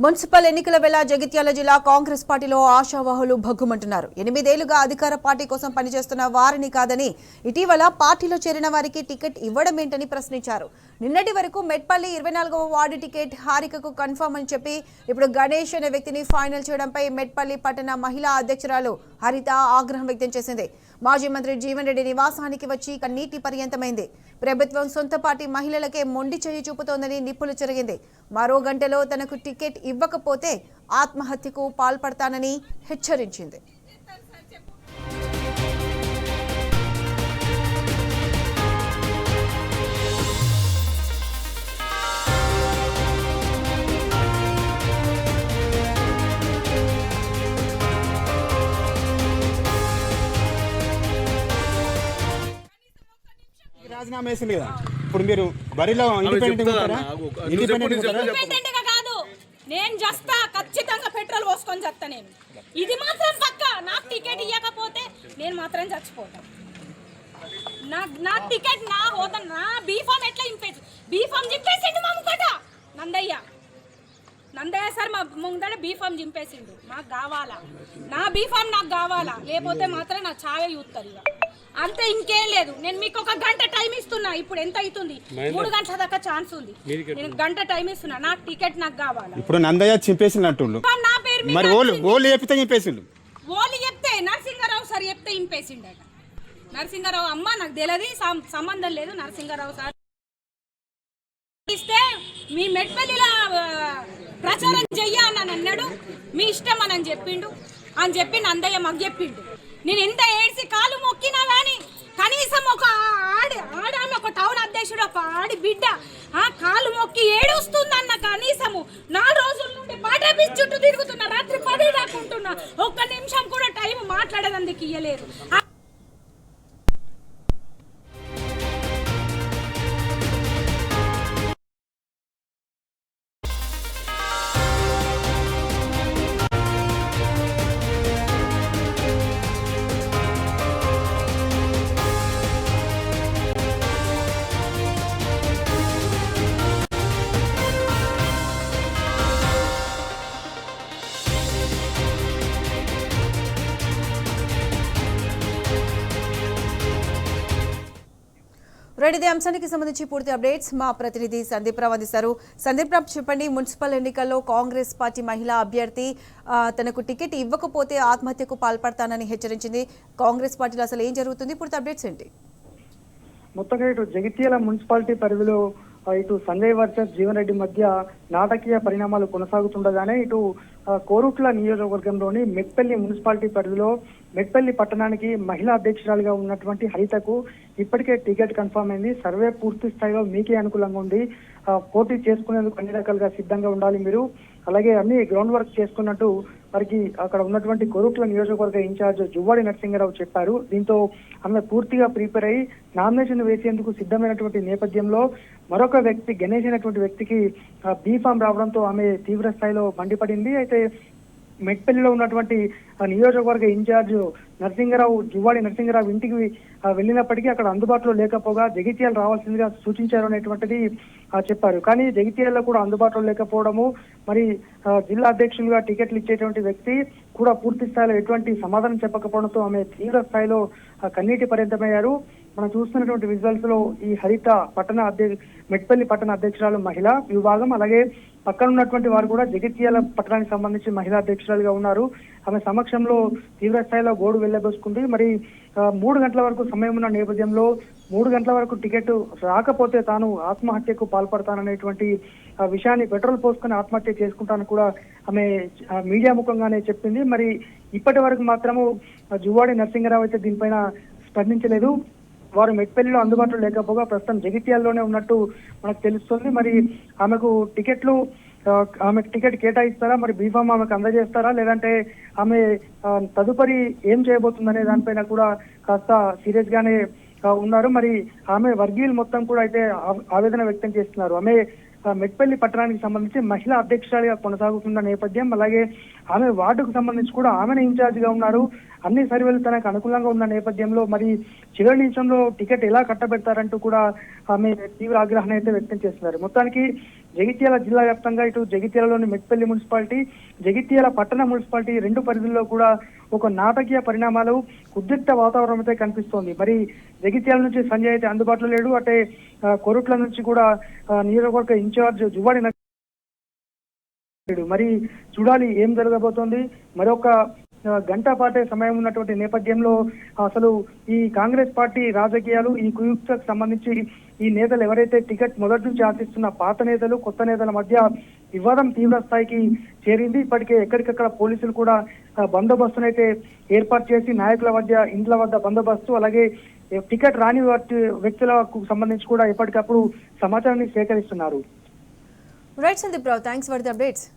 Municipal ఎన్నికల వేళ జగిత్యాల జిల్లా కాంగ్రెస్ పార్టీలో ఆశావాహులు భగ్గుమంటున్నారు. 8 ఏళ్లుగా అధికార పార్టీ కోసం పనిచేస్తున్న వారిని కాదని ఇటీవల పార్టీలో చేరిన వారికి టికెట్ ఇవ్వడమేంటని ప్రశ్నించారు. నిన్నటి వరకు మెట్పల్లి 24వ వార్డు టికెట్ హారికకు కన్ఫర్మ్ అని చెప్పి ఇప్పుడు గణేష్ అనే వ్యక్తిని ఫైనల్ చేయడంపై మెట్పల్లి పట్టణ మహిళా అధ్యక్షురాలు హరిత ఆగ్రహం వ్యక్తం చేసింది. మాజీ మంత్రి జీవన్ రెడ్డి నివాసానికి వచ్చి కన్నీటి పర్యంతమైంది. ప్రభుత్వం సొంత పార్టీ మహిళలకే మొండి చేయి చూపుతోందని నిప్పులు చెరిగింది. మరో గంటలో తనకు టికెట్ ఇవ్వకపోతే ఆత్మహత్యకు పాల్పడతానని హెచ్చరించింది. రాజీనామా వేసింది కదా, ఇప్పుడు మీరు బరిలో ఇండిపెండెంట్ గా కాదు, నేను చేస్తా, ఖచ్చితంగా పెట్రోల్ పోసుకొని చేస్తా. నేను ఇది మాత్రం పక్క, నాకు టికెట్ ఇవ్వకపోతే నేను మాత్రం చచ్చిపోతా. నా టికెట్ నా హోదా నా బీఫామ్ ఎట్లా ఇంపేసి బీఫామ్ చింపేసిండు మా ముంగట నందయ్య సార్ మా ముంగట బీఫామ్ చింపేసిండు. నాకు కావాలా, నా బీఫామ్ నాకు కావాలా, లేకపోతే మాత్రం నా ఛాయ చూస్తుంది. అంతే, ఇంకేం లేదు. నేను మీకు ఒక గంట టైం ఇస్తున్నా. ఇప్పుడు ఎంత అవుతుంది? 3 గంటల దాకా ఛాన్స్ ఉంది. నేను గంట టైం ఇస్తున్నా, నాకు టికెట్ నాకు కావాలా. ఇప్పుడు నందయ్య చింపేసినట్టు నా పేరు మరి ఓళ్ళు చెప్తే చింపేసిండు. ఓళ్ళు చెప్తే నరసింహారావు సార్ చెప్తే ఇంపేసిండట. నరసింహారావు అమ్మ నాకు తెలియదు, సంబంధం లేదు. నరసింహారావు సార్ ఇస్తే మీ మెట్పల్లిలో ప్రచారం చెయ్యాలని అన్నాడు. మీ ఇష్టం అని చెప్పిండు. అని చెప్పి నందయ్య మాకు చెప్పిండు. నేను ఎంత ఏడ్చి కాలు మొక్కినా కానీ కనీసం ఒక ఆడామె, ఒక టౌన్ అధ్యక్షుడు, ఒక ఆడి బిడ్డ కాలు మొక్కి ఏడుస్తుందన్న కనీసము 4 రోజుల నుండి పాటపి చుట్టూ తిరుగుతున్నా, రాత్రి 10 దాకా ఉంటున్నా. ఒక్క నిమిషం కూడా టైం మాట్లాడేందుకు ఇయ్యలేదు. రెడ్డి అంశానికి సంబంధించి పూర్తి అప్డేట్స్ మా ప్రతినిధి సందీప్ రావు అందిస్తారు. సందీప్ రావు, చెప్పండి, మున్సిపల్ ఎన్నికల్లో కాంగ్రెస్ పార్టీ మహిళా అభ్యర్థి తనకు టికెట్ ఇవ్వకపోతే ఆత్మహత్యకు పాల్పడతానని హెచ్చరించింది. కాంగ్రెస్ పార్టీలో అసలు ఏం జరుగుతుంది? పూర్తి అప్డేట్స్ ఏంటి? మొత్తంగా ఇటు జగిత్యాల మున్సిపాలిటీ పరిధిలో ఇటు సంజయ్ వర్సెస్ జీవన్ రెడ్డి మధ్య నాటకీయ పరిణామాలు కొనసాగుతుండగానే ఇటు కోరుట్ల నియోజకవర్గంలోని మెట్పల్లి మున్సిపాలిటీ పరిధిలో మెట్పల్లి పట్టణానికి మహిళా అధ్యక్షురాలుగా ఉన్నటువంటి హరితకు ఇప్పటికే టికెట్ కన్ఫర్మ్ అయింది. సర్వే పూర్తి స్థాయిలో మీకే అనుకూలంగా ఉంది. పోటీ చేసుకునేందుకు అన్ని రకాలుగా సిద్ధంగా ఉండాలి మీరు, అలాగే అన్ని గ్రౌండ్ వర్క్ చేసుకున్నట్టు వారికి అక్కడ ఉన్నటువంటి కోరుట్ల నియోజకవర్గ ఇన్ఛార్జ్ జువ్వాడి నరసింహారావు చెప్పారు. దీంతో ఆమె పూర్తిగా ప్రిపేర్ అయి నామినేషన్ వేసేందుకు సిద్ధమైనటువంటి నేపథ్యంలో మరొక వ్యక్తి, గణేష్ అయినటువంటి వ్యక్తికి బీఫామ్ రావడంతో ఆమె తీవ్ర స్థాయిలో మండిపడింది. అయితే మెట్పల్లిలో ఉన్నటువంటి నియోజకవర్గ ఇన్ఛార్జ్ నరసింహారావు, జువ్వాడి నరసింహారావు ఇంటికి వెళ్ళినప్పటికీ అక్కడ అందుబాటులో లేకపోగా జగిత్యాల రావాల్సిందిగా సూచించారు అనేటువంటిది చెప్పారు. కానీ జగిత్యాలలో కూడా అందుబాటులో లేకపోవడము, మరి జిల్లా అధ్యక్షులుగా టికెట్లు ఇచ్చేటువంటి వ్యక్తి కూడా పూర్తి స్థాయిలో ఎటువంటి సమాధానం చెప్పకపోవడంతో ఆమె తీవ్ర స్థాయిలో కన్నీటి పర్యంతమయ్యారు. మనం చూస్తున్నటువంటి విజువల్స్ లో ఈ హరిత మెట్పల్లి పట్టణ అధ్యక్షురాలు మహిళా విభాగం, అలాగే పక్కన ఉన్నటువంటి వారు కూడా జగిత్యాల పట్టణానికి సంబంధించి మహిళా అధ్యక్షురాలుగా ఉన్నారు. ఆమె సమక్షంలో తీవ్ర స్థాయిలో గోడు వెళ్లబోసుకుంది. మరి 3 గంటల వరకు సమయం ఉన్న నేపథ్యంలో 3 గంటల వరకు టికెట్ రాకపోతే తాను ఆత్మహత్యకు పాల్పడతాననేటువంటి విషయాన్ని, పెట్రోల్ పోసుకొని ఆత్మహత్య చేసుకుంటానని కూడా ఆమె మీడియా ముఖంగానే చెప్పింది. మరి ఇప్పటి వరకు మాత్రము జువ్వాడి నరసింహారావు అయితే దీనిపైన స్పందించలేదు. వారు మెట్పల్లిలో అందుబాటులో లేకపోగా ప్రస్తుతం జగిత్యాల్లోనే ఉన్నట్టు మనకు తెలుస్తుంది. మరి ఆమెకు టికెట్ కేటాయిస్తారా, మరి బీఫామ్ ఆమెకు అందజేస్తారా, లేదంటే ఆమె తదుపరి ఏం చేయబోతుందనే దానిపైన కూడా కాస్త సీరియస్ గానే ఉన్నారు. మరి ఆమె వర్గీయులు మొత్తం కూడా అయితే ఆవేదన వ్యక్తం చేస్తున్నారు. ఆమె మెట్పల్లి పట్టణానికి సంబంధించి మహిళా అధ్యక్షురాలిగా కొనసాగుతున్న నేపథ్యం, అలాగే ఆమె వార్డుకు సంబంధించి కూడా ఆమెనే ఇన్ఛార్జ్ గా ఉన్నారు. అన్ని సర్వేలు తనకు అనుకూలంగా ఉన్న నేపథ్యంలో మరి చివరి నిమిషంలో టికెట్ ఎలా కట్టబెడతారంటూ కూడా ఆమె తీవ్ర ఆగ్రహాన్ని అయితే వ్యక్తం చేస్తున్నారు. మొత్తానికి జగిత్యాల జిల్లా వ్యాప్తంగా ఇటు జగిత్యాలలోని మెట్పల్లి మున్సిపాలిటీ, జగిత్యాల పట్టణ మున్సిపాలిటీ రెండు పరిధుల్లో కూడా ఒక నాటకీయ పరిణామాలు, ఉద్రిక్త వాతావరణం అయితే కనిపిస్తోంది. మరి జగిత్యాల నుంచి సంజయ్ అయితే అందుబాటులో లేడు, అటే కొరుట్ల నుంచి కూడా నియోజకవర్గ ఇన్ఛార్జ్ జువ్వాడి మరి చూడాలి ఏం జరగబోతోంది. మరొక గంట పాటే సమయం ఉన్నటువంటి నేపథ్యంలో అసలు ఈ కాంగ్రెస్ పార్టీ రాజకీయాలు, ఈ కుయుక్తకు సంబంధించి ఈ నేతలు ఎవరైతే టికెట్ మొదటి నుంచి ఆశిస్తున్న పాత నేతలు, కొత్త నేతల మధ్య వివాదం తీవ్ర స్థాయికి చేరింది. ఇప్పటికే ఎక్కడికక్కడ పోలీసులు కూడా బందోబస్తునైతే ఏర్పాటు చేసి నాయకుల మధ్య ఇండ్ల వద్ద బందోబస్తు, అలాగే టికెట్ రాని వ్యక్తులకు సంబంధించి కూడా ఎప్పటికప్పుడు సమాచారాన్ని సేకరిస్తున్నారు. Right Sandeep Rao, thanks for the updates.